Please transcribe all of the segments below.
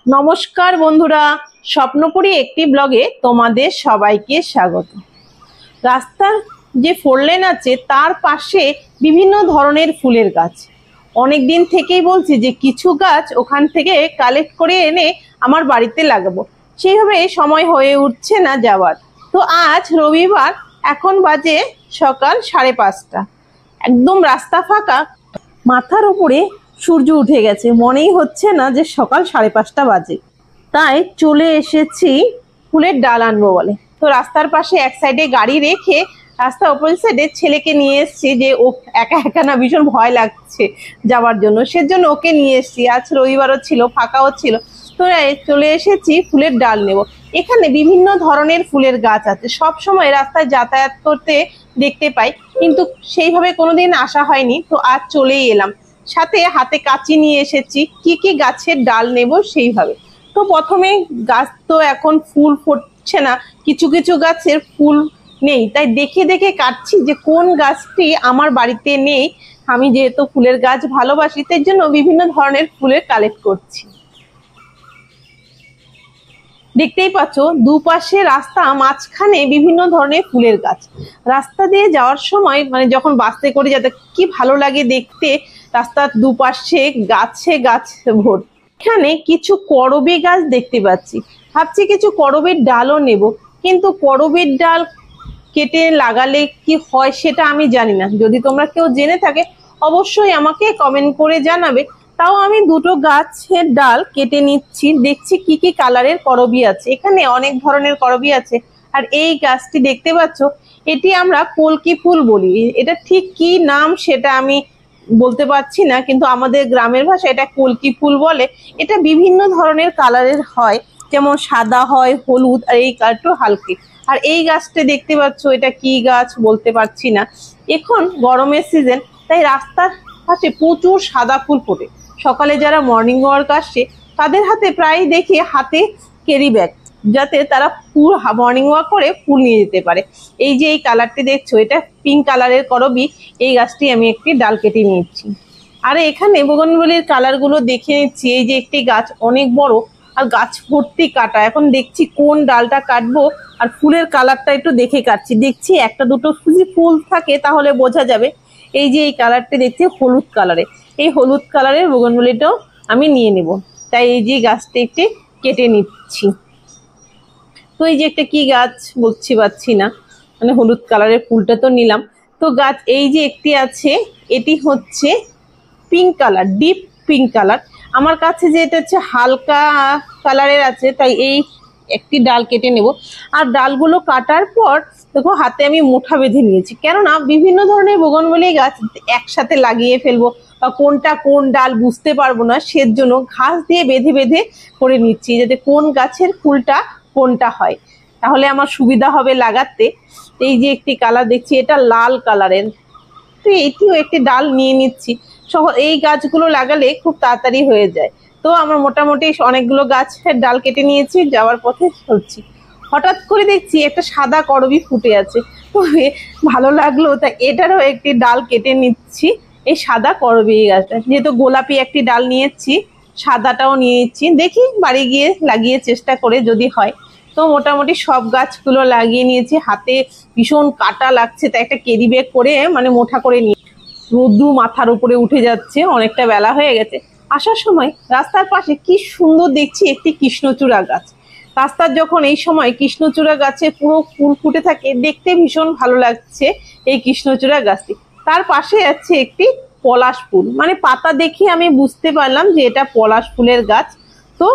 নমস্কার বন্ধুরা, স্বপ্নপুরী একটি ব্লগে তোমাদের সবাইকে স্বাগত। রাস্তার যে ফোর লেন আছে তার পাশে বিভিন্ন ধরনের ফুলের গাছ। অনেক দিন থেকেই বলছি যে কিছু গাছ ওখান থেকে কালেক্ট করে এনে আমার বাড়িতে লাগাবো, সেইভাবে সময় হয়ে উঠছে না যাওয়ার। তো আজ রবিবার, এখন বাজে সকাল 5:30, একদম রাস্তা ফাঁকা, মাথার উপরে সূর্য উঠে গেছে, মনেই হচ্ছে না যে সকাল 5:30 বাজে। তাই চলে এসেছি ফুলের ডাল আনবো বলে। তো রাস্তার পাশে এক সাইডে গাড়ি রেখে রাস্তার অপোজিট সাইডে ছেলেকে নিয়ে এসেছি, যে ও একা একা না ভীষণ ভয় লাগছে যাওয়ার জন্য, সেজন্য ওকে নিয়ে এসেছি। আজ রবিবারও ছিল, ফাঁকাও ছিল। তো চলে এসেছি ফুলের ডাল নেব। এখানে বিভিন্ন ধরনের ফুলের গাছ আছে, সব সময় রাস্তায় যাতায়াত করতে দেখতে পাই, কিন্তু সেইভাবে কোনোদিন আসা হয়নি। তো আজ চলেই এলাম, সাথে হাতে কাঁচি নিয়ে এসেছি, কি কি গাছের ডাল নেব সেইভাবে। তো প্রথমে গাছ তো এখন ফুল ফুটছে না, কিছু কিছু গাছের ফুল নেই, তাই দেখে দেখে কাটছি যে কোন গাছটি আমার বাড়িতে নেই। আমি যেহেতু ফুলের গাছ ভালোবাসি, তাই জন্য বিভিন্ন ধরনের ফুলের কালেক্ট করছি। দেখতেই পাচ্ছ দুপাশে রাস্তা, মাঝখানে বিভিন্ন ধরনের ফুলের গাছ। রাস্তা দিয়ে যাওয়ার সময় যখন বাসে করে যেতে কি ভালো লাগে দেখতে, রাস্তার দুপাশে গাছে গাছ ভোর। এখানে কিছু করবী গাছ দেখতে পাচ্ছি, ভাবছি কিছু করবীর ডালও নেব, কিন্তু করবীর ডাল কেটে লাগালে কি হয় সেটা আমি জানি না। যদি তোমরা কেউ জেনে থাকে অবশ্যই আমাকে কমেন্ট করে জানাবে। তাও আমি দুটো গাছের ডাল কেটে নিচ্ছি, দেখছি কি কি কালারের করবী আছে। এখানে অনেক ধরনের করবী আছে। আর এই গাছটি দেখতে পাচ্ছ, এটি আমরা কলকি ফুল বলি। এটা ঠিক কি নাম সেটা আমি বলতে পারছি না, কিন্তু আমাদের গ্রামের ভাষায় এটা কলকি ফুল বলে। এটা বিভিন্ন ধরনের কালারের হয়, যেমন সাদা হয়, হলুদ, আর এই কালারটা হালকা। আর এই গাছটা দেখতে পাচ্ছ, এটা কি গাছ বলতে পারছি না। এখন গরমের সিজন, তাই রাস্তার পাশে প্রচুর সাদা ফুল ফোটে। সকালে যারা মর্নিং ওয়াক আসছে তাদের হাতে প্রায় দেখি হাতে ক্যারি ব্যাগ, যাতে তারা ফুল মর্নিং ওয়াক করে ফুল নিয়ে যেতে পারে। এই যে এই কালারটি দেখছো, এটা পিঙ্ক কালারের করবী। এই গাছটি আমি একটি ডাল কেটে নিচ্ছি। আর এখানে বোগনভেলির কালারগুলো দেখে নিচ্ছি। এই যে একটি গাছ অনেক বড়, আর গাছ ভর্তি কাটা। এখন দেখছি কোন ডালটা কাটবো, আর ফুলের কালারটা একটু দেখে কাটছি। দেখছি একটা দুটো যদি ফুল থাকে তাহলে বোঝা যাবে। এই যে এই কালারটি দেখছি হলুদ কালারে, এই হলুদ কালারের বোগনভেলিটাও আমি নিয়ে নেব। তাই এই যে গাছটা একটি কেটে নিচ্ছি। তো এই যে একটা কি গাছ বলছি পাচ্ছি না, হলুদ কালারের ফুলটা তো নিলাম। তো গাছ এই যে একটি আছে, এটি হচ্ছে pink colour, deep pink colour. আমার কাছে যে এটা হচ্ছে হালকা কালারের আছে, তাই এই একটি ডাল কেটে নেব। আর ডালগুলো কাটার পর দেখো হাতে আমি মুঠা বেঁধে নিয়েছি, কেননা বিভিন্ন ধরনের বোগনভেলিয়া গাছ একসাথে লাগিয়ে ফেলবো বা কোনটা কোন ডাল বুঝতে পারবো না, সেজন্য ঘাস দিয়ে বেঁধে বেঁধে করে নিচ্ছি, যাতে কোন গাছের ফুলটা কোনটা হয়, তাহলে আমার সুবিধা হবে লাগাতে। এই যে একটি কালার দেখছি, এটা লাল কালারের। তো এটিও একটি ডাল নিয়ে নিচ্ছি। এই গাছগুলো লাগালে খুব তাড়াতাড়ি হয়ে যায়। তো আমরা মোটামুটি অনেকগুলো গাছের ডাল কেটে নিয়েছি, যাওয়ার পথে চলছি। হঠাৎ করে দেখছি একটা সাদা করবী ফুটে আছে, তো ভালো লাগলো, তাই এটারও একটি ডাল কেটে নিচ্ছি। এই সাদা করবী গাছটা, যেহেতু গোলাপি একটি ডাল নিয়েছি, সাদাটাও নিয়ে নিচ্ছি। দেখি বাড়ি গিয়ে লাগিয়ে চেষ্টা করে যদি হয়। তো মোটামুটি সব গাছগুলো লাগিয়ে নিয়েছি। হাতে ভীষণ কাটা লাগছে, তাই একটা ক্যারি ব্যাগ করে মোটা করে নিয়ে, রোদ্দুর মাথার উপরে উঠে যাচ্ছে, অনেকটা বেলা হয়ে গেছে। আসার সময় রাস্তার পাশে কি সুন্দর দেখছি একটি কৃষ্ণচূড়া গাছ। রাস্তার যখন এই সময় কৃষ্ণচূড়া গাছে পুরো ফুল ফুটে থাকে, দেখতে ভীষণ ভালো লাগছে এই কৃষ্ণচূড়া গাছটি। তার পাশে আছে একটি পলাশ ফুল, পাতা দেখে আমি বুঝতে পারলাম যে এটা পলাশ ফুলের গাছ। তো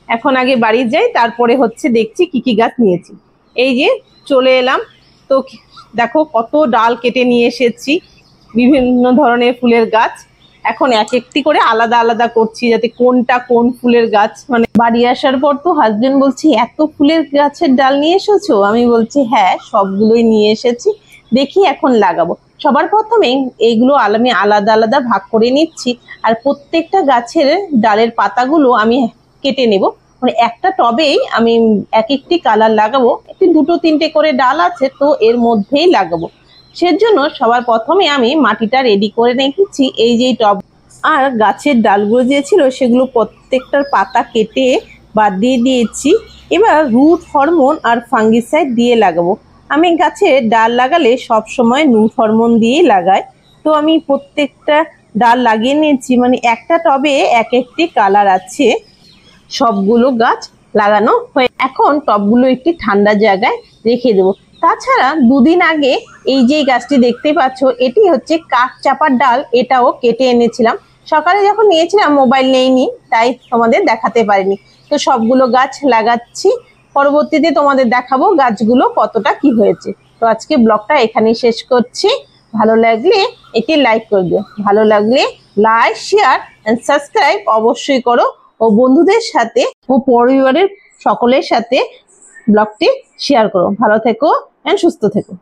এখন আগে বাড়ি যাই, তারপরে দেখছি কি কি গাছ নিয়েছি। এই যে চলে এলাম। তো দেখো কত ডাল কেটে নিয়ে এসেছি, বিভিন্ন ধরনের ফুলের গাছ। এখন এক একটি করে আলাদা আলাদা করছি, যাতে কোনটা কোন ফুলের গাছ। বাড়ি আসার পর তো হাজবেন্ড বলছি, এত ফুলের গাছের ডাল নিয়ে এসেছো? আমি বলছি হ্যাঁ, সবগুলোই নিয়ে এসেছি, দেখি এখন লাগাবো। সবার প্রথমে এইগুলো আমি আলাদা আলাদা ভাগ করে নিচ্ছি, আর প্রত্যেকটা গাছের ডালের পাতাগুলো আমি কেটে নেব। একটা টবেই আমি এক একটি কালার লাগাবো। একটি দুটো তিনটে করে ডাল আছে, তো এর মধ্যেই লাগাবো। সেজন্য সবার প্রথমে আমি মাটিটা রেডি করে রেখেছি। এই যে টব আর গাছের ডালগুলো যে ছিল সেগুলো প্রত্যেকটার পাতা কেটে বাদ দিয়ে দিয়েছি। এবার রুট হরমোন আর ফাঙ্গিসাইড দিয়ে লাগাবো। আমি গাছে ডাল লাগালে সব সময় রুট হরমোন দিয়েই লাগাই। তো আমি প্রত্যেকটা ডাল লাগিয়ে নিয়েছি, মানে একটা টবে এক একটি কালার আছে। সবগুলো গাছ লাগানো হয়ে এখন টবগুলো একটি ঠান্ডা জায়গায় রেখে দেবো। তাছাড়া দুদিন আগে এই যে গাছটি দেখতে পাচ্ছ, এটি হচ্ছে কাঠ চাপার ডাল, এটাও কেটে এনেছিলাম। সকালে যখন নিয়েছিলাম মোবাইল নেইনি, তাই তোমাদের দেখাতে পারিনি। তো সবগুলো গাছ লাগাচ্ছি, পরবর্তীতে তোমাদের দেখাবো গাছগুলো কতটা কি হয়েছে। তো আজকে ব্লগটা এখানেই শেষ করছি। ভালো লাগলে এটি লাইক করে দিও, ভালো লাগলে লাইক, শেয়ার এন্ড সাবস্ক্রাইব অবশ্যই করো, ও বন্ধুদের সাথে ও পরিবারের সকলের সাথে ব্লগটি শেয়ার করো। ভালো থেকো এন্ড সুস্থ থেকো।